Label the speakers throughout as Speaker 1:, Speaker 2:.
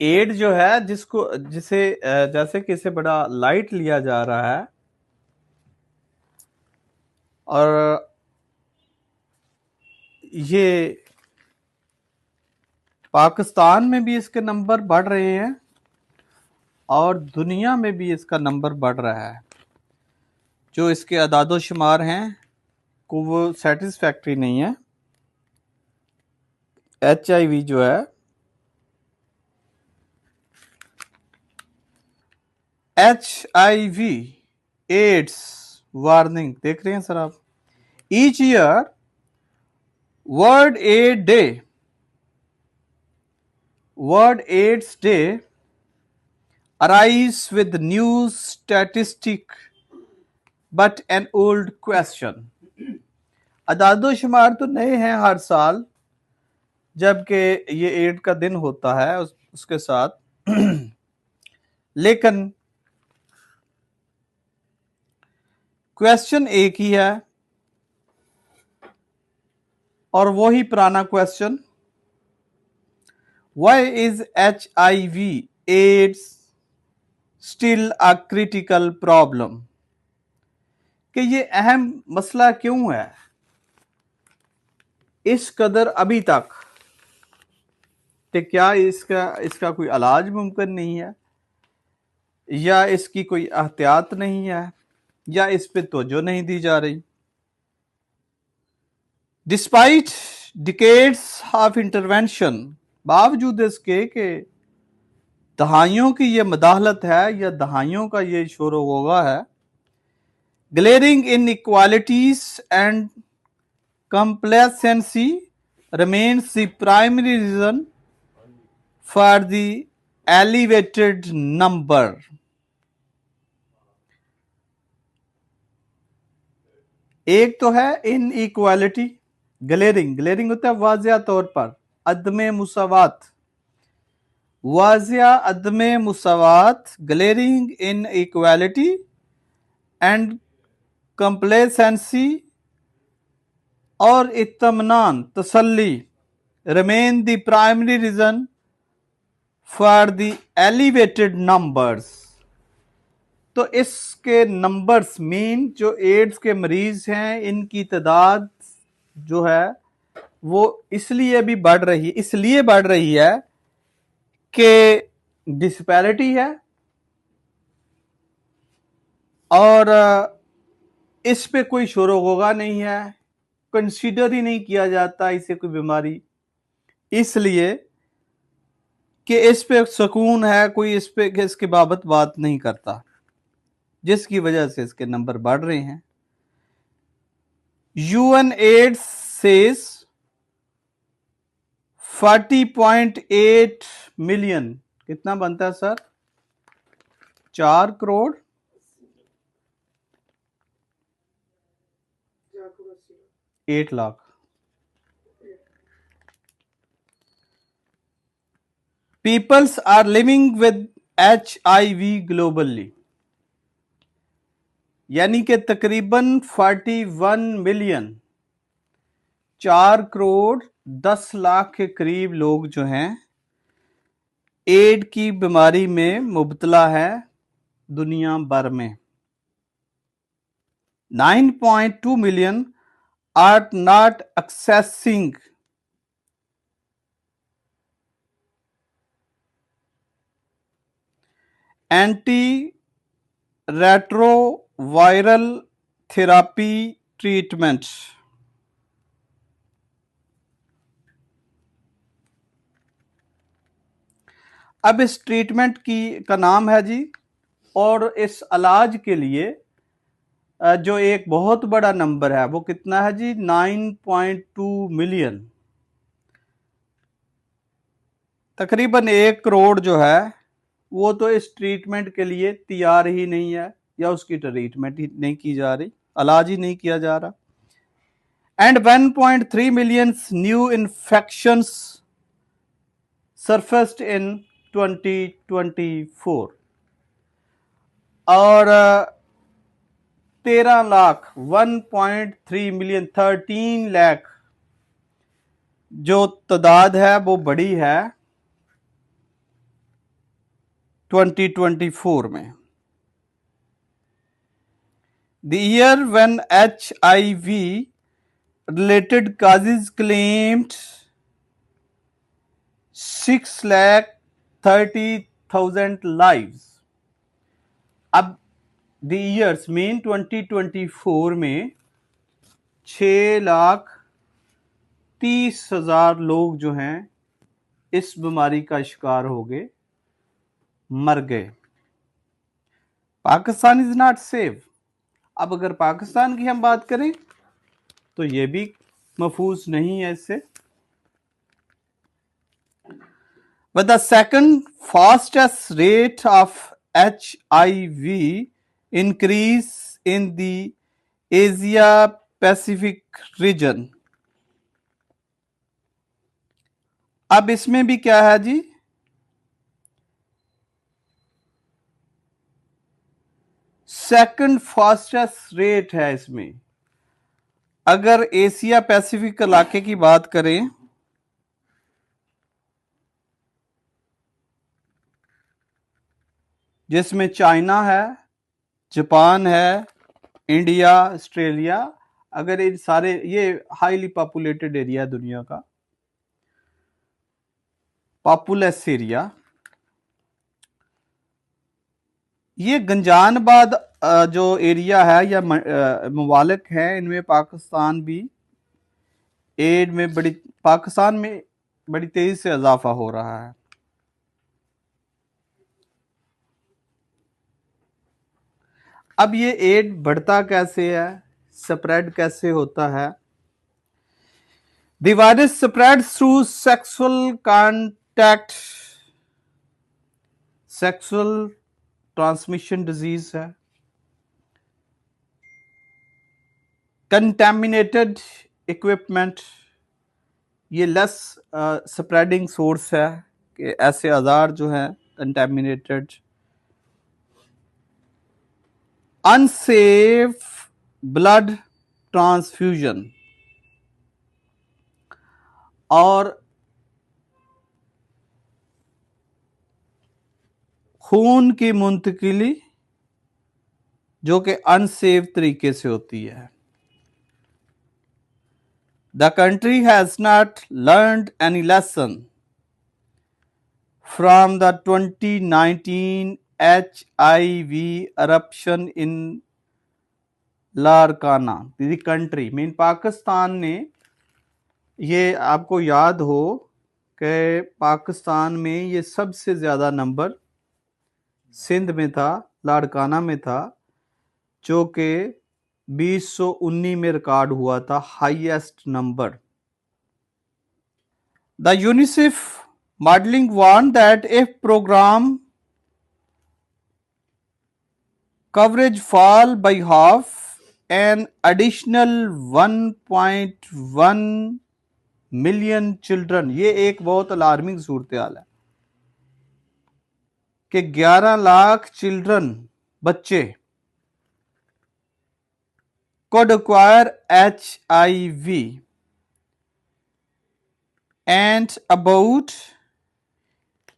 Speaker 1: Add जो है जिसे जैसे कि इसे बड़ा लाइट लिया जा रहा है और ये पाकिस्तान में भी इसके नंबर बढ़ रहे हैं और दुनिया में भी इसका नंबर बढ़ रहा है। जो इसके अदादो शुमार हैं को वो सेटिस्फैक्ट्री नहीं है। HIV जो है HIV एड्स वार्निंग देख रहे हैं सर आप। Each year world AIDS day arise with new statistic but an old question। अदादो शुमार तो नए हैं हर साल जबकि ये एड का दिन होता है उसके साथ लेकिन क्वेश्चन एक ही है और वो ही पुराना question, why is HIV AIDS still a critical problem, कि ये अहम मसला क्यों है इस कदर अभी तक, कि क्या इसका कोई इलाज मुमकिन नहीं है या इसकी कोई एहतियात नहीं है या इस पे तवज्जो नहीं दी जा रही। डिस्पाइट डिकेड्स ऑफ इंटरवेंशन, बावजूद इसके कि दहाइयों की ये मदाहलत है या दहाइयों का ये शोर होगा है, glaring inequalities and complacency remains the primary reason for the elevated number। एक तो है इनइक्वालिटी, ग्लेरिंग होता है वाजिया तौर पर अदमे मुसावात, वाजिया अदमे मुसावात, ग्लेरिंग इनइक्वालिटी एंड कंप्लेसेंसी और इत्मीनान तसल्ली remain the primary reason for the elevated numbers। तो इसके नंबर्स मीन जो एड्स के मरीज हैं इनकी तादाद जो है वो इसलिए बढ़ रही है कि डिस्पैरिटी है और इस पे कोई शोरो होगा नहीं है, कंसीडर ही नहीं किया जाता इसे कोई बीमारी, इसलिए कि इस पे सुकून है, कोई इस पे इसके बाबत बात नहीं करता, जिसकी वजह से इसके नंबर बढ़ रहे हैं। UNAIDS सेज 40.8 मिलियन, कितना बनता है sir? 4 crore 8 lakh. Peoples are living with HIV globally, यानी कि तकरीबन 41 मिलियन, 4 करोड़ 10 लाख के करीब लोग जो हैं एड की बीमारी में मुब्तला है दुनिया भर में। 9.2 million are not accessing anti retroviral therapy treatment. अब इस ट्रीटमेंट का नाम है जी, और इस इलाज के लिए जो एक बहुत बड़ा नंबर है वो कितना है जी? 9.2 मिलियन, तकरीबन 1 करोड़ जो है वो तो इस ट्रीटमेंट के लिए तैयार ही नहीं है या उसकी ट्रीटमेंट ही नहीं की जा रही, इलाज ही नहीं किया जा रहा। एंड 1.3 मिलियन न्यू इन्फेक्शंस सरफेस्ड इन 2024 और 13 लाख 1.3 मिलियन 13 लाख जो तादाद है वो बड़ी है 2024 में, the year when HIV related causes claimed 6,30,000 lives। अब the years मेन 2024 में 6,30,000 लोग जो हैं इस बीमारी का शिकार हो गए, मर गए। Pakistan is not safe. अब अगर पाकिस्तान की हम बात करें तो ये भी महफूज नहीं है इससे। With the second fastest rate of HIV increase in the Asia Pacific region। अब इसमें भी क्या है जी, सेकंड फास्टेस्ट रेट है इसमें। अगर एशिया पैसिफिक इलाके की बात करें जिसमें चाइना है, जापान है, इंडिया, ऑस्ट्रेलिया, अगर इन सारे, ये हाईली पॉपुलेटेड एरिया है दुनिया का, पॉपुलस एरिया। ये गंजानाबाद जो एरिया है या ममालिक है, इनमें पाकिस्तान भी एड में पाकिस्तान में बड़ी तेजी से इजाफा हो रहा है। अब ये एड बढ़ता कैसे है, स्प्रेड कैसे होता है? The virus spreads through sexual contact, sexual transmission disease है। Contaminated equipment, ये लेस स्प्रेडिंग सोर्स है कि ऐसे आजार जो है कंटेमिनेटेड। अनसेफ ब्लड ट्रांसफ्यूजन, और खून की मुंतकिली जो कि अनसेफ तरीके से होती है। The country has not learned any lesson from the 2019 HIV eruption in Larkana. The country mean Pakistan ने, ये आपको याद हो कि पाकिस्तान में ये सबसे ज़्यादा नंबर सिंध में था, लारकाना में था, जो कि 2019 में रिकॉर्ड हुआ था highest number. The UNICEF modelling warn that if programme coverage fall by half, an additional 1.1 million children, ये एक बहुत अलार्मिंग सूरत हाल है कि 11 लाख चिल्ड्रन, बच्चे could acquire HIV and about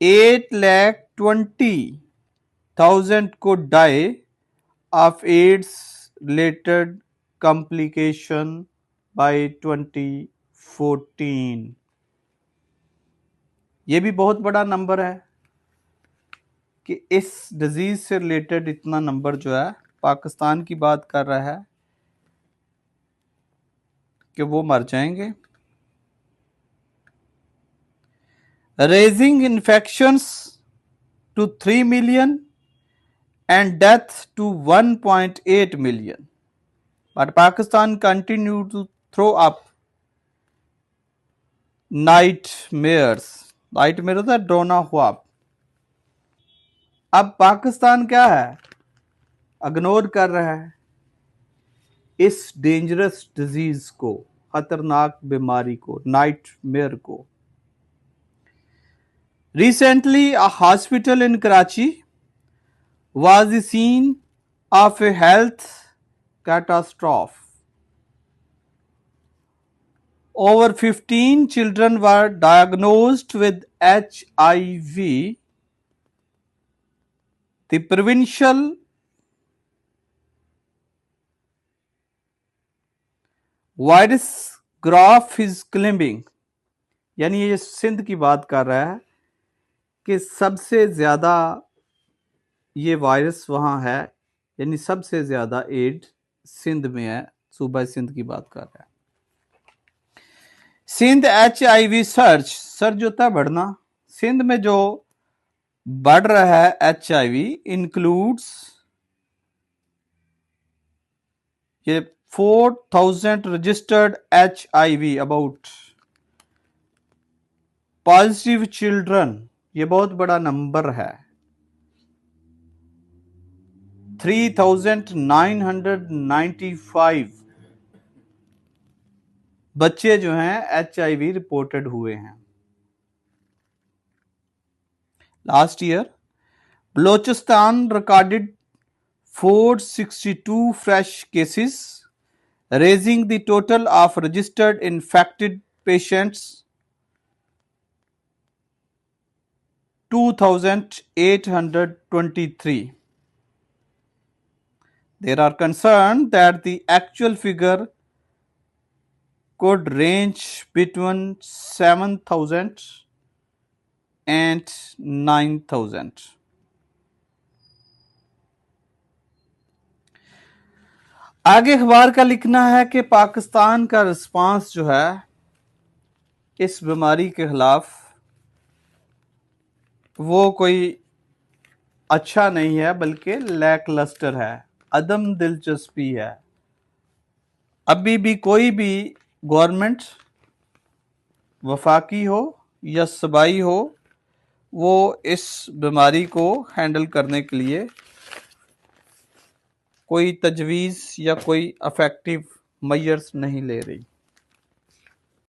Speaker 1: 8,20,000 could die of AIDS related complication by 2014। ये भी बहुत बड़ा नंबर है कि इस डिजीज से रिलेटेड इतना नंबर जो है, पाकिस्तान की बात कर रहा है कि वो मर जाएंगे। Raising infections to 3 million and death to 1.8 million, but Pakistan continued to throw up nightmares होता है डरोना ख्वाब। अब पाकिस्तान क्या है, इग्नोर कर रहा है इस डेंजरस डिजीज को, खतरनाक बीमारी को, नाइटमेयर को। Recently a hospital in Karachi was the scene of a health catastrophe. Over 15 children were diagnosed with HIV The provincial virus graph is climbing, यानी ये सिंध की बात कर रहा है कि सबसे ज्यादा ये वायरस वहां है, यानी सबसे ज्यादा एड्स सिंध में है, सूबा सिंध की बात कर रहा है। सिंध HIV सर्च होता है बढ़ना, सिंध में जो बढ़ रहा है HIV इंक्लूड्स ये 4000 registered HIV about positive children, ये बहुत बड़ा नंबर है। 3995 बच्चे जो हैं HIV रिपोर्टेड हुए हैं। Last year Balochistan recorded 462 fresh cases, raising the total of registered infected patients 2,823. There are concerns that the actual figure could range between 7,000 and 9,000. आगे अखबार का लिखना है कि पाकिस्तान का रिस्पांस जो है इस बीमारी के खिलाफ वो कोई अच्छा नहीं है, बल्कि लैकलस्टर है, अदम दिलचस्पी है। अभी भी कोई भी गवर्नमेंट वफाकी हो या सूबाई हो, वो इस बीमारी को हैंडल करने के लिए कोई तजवीज़ या कोई इफेक्टिव मेजर्स नहीं ले रही।